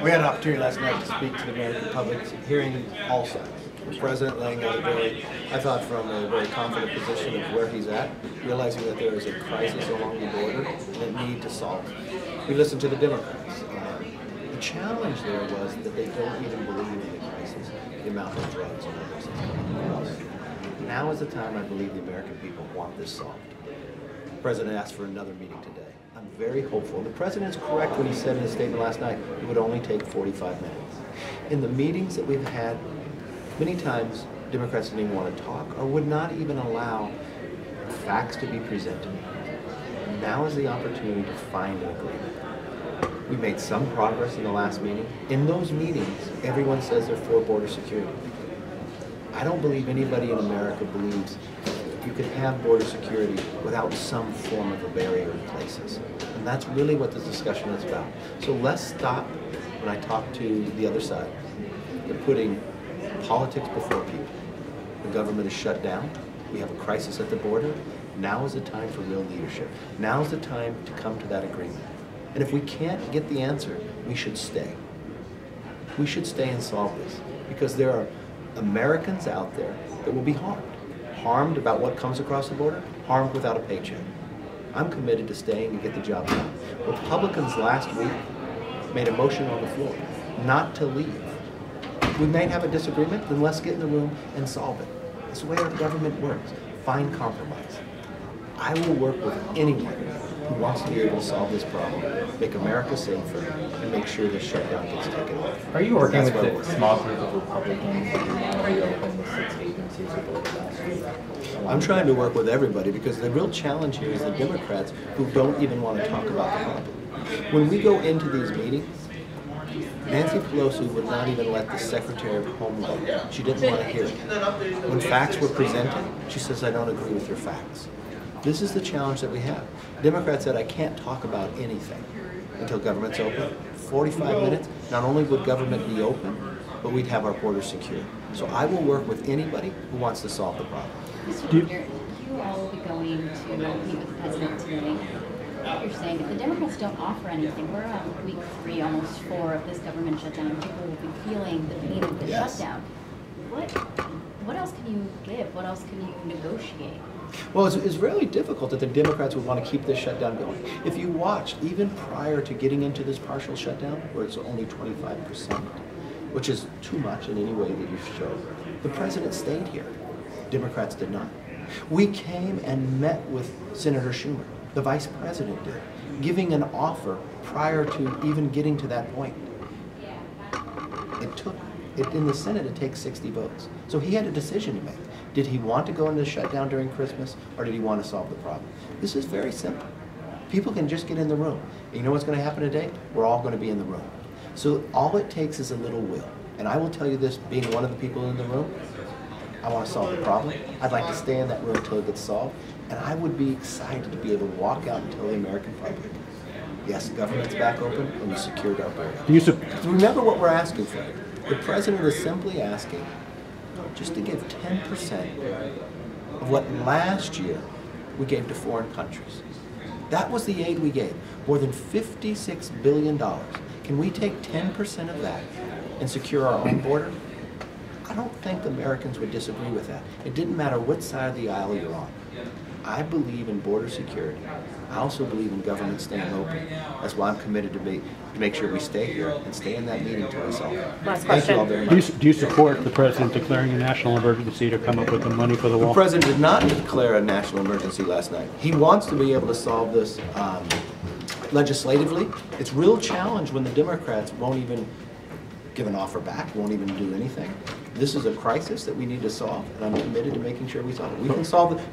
We had an opportunity last night to speak to the American public, hearing all sides. The president laying out I thought from a very confident position of where he's at, realizing that there is a crisis along the border and a need to solve it. We listened to the Democrats. The challenge there was that they don't even believe in the crisis, the amount of drugs and others that's coming across. Now is the time I believe the American people want this solved. The president asked for another meeting today. I'm very hopeful. The president is correct when he said in his statement last night it would only take 45 minutes. In the meetings that we've had, many times Democrats didn't even want to talk or would not even allow facts to be presented. Now is the opportunity to find an agreement. We made some progress in the last meeting. In those meetings, everyone says they're for border security. I don't believe anybody in America believes you can have border security without some form of a barrier in places. And that's really what this discussion is about. So let's stop when I talk to the other side. They're putting politics before people. The government is shut down. We have a crisis at the border. Now is the time for real leadership. Now is the time to come to that agreement. And if we can't get the answer, we should stay. We should stay and solve this because there are Americans out there that will be harmed. Harmed about what comes across the border, harmed without a paycheck. I'm committed to staying and get the job done. Republicans last week made a motion on the floor not to leave. We may have a disagreement, then let's get in the room and solve it. That's the way our government works. Find compromise. I will work with anyone who wants to be able to solve this problem, make America safer, and make sure this shutdown gets taken off. Are you working with a small group of Republicans that want to reopen the 6 agencies that were last week? I'm trying to work with everybody because the real challenge here is the Democrats who don't even want to talk about the problem. When we go into these meetings, Nancy Pelosi would not even let the Secretary of Homeland. She didn't want to hear it. When facts were presented, she says, I don't agree with your facts. This is the challenge that we have. Democrats said, I can't talk about anything until government's open. 45 minutes, not only would government be open, but we'd have our borders secure. So I will work with anybody who wants to solve the problem. Mr. Speaker, you all will be going to meet with the president today. You're saying if the Democrats don't offer anything, we're on week 3, almost 4 of this government shutdown, and people will be feeling the pain of the shutdown. What else can you give? What else can you negotiate? Well, it's really difficult that the Democrats would want to keep this shutdown going. If you watched, even prior to getting into this partial shutdown, where it's only 25%, which is too much in any way that you show, the president stayed here. Democrats did not. We came and met with Senator Schumer. The vice president did, giving an offer prior to even getting to that point. In the Senate, it takes 60 votes. So he had a decision to make. Did he want to go into the shutdown during Christmas, or did he want to solve the problem? This is very simple. People can just get in the room. And you know what's going to happen today? We're all going to be in the room. So all it takes is a little will. And I will tell you this, being one of the people in the room, I want to solve the problem. I'd like to stay in that room until it gets solved. And I would be excited to be able to walk out and tell the American public, yes, the government's back open and we secured our border. Remember what we're asking for. The president is simply asking just to give 10% of what last year we gave to foreign countries. That was the aid we gave, more than $56 billion. Can we take 10% of that and secure our own border? I don't think Americans would disagree with that. It didn't matter which side of the aisle you're on. I believe in border security. I also believe in government staying open. That's why I'm committed to make sure we stay here and stay in that meeting until we solve it. Thank you all very much. Do you support the president declaring a national emergency to come up with the money for the wall? The president did not declare a national emergency last night. He wants to be able to solve this legislatively. It's a real challenge when the Democrats won't even give an offer back, won't even do anything. This is a crisis that we need to solve, and I'm committed to making sure we solve it.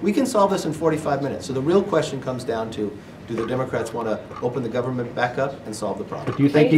We can solve this in 45 minutes. So the real question comes down to, do the Democrats want to open the government back up and solve the problem? But do you think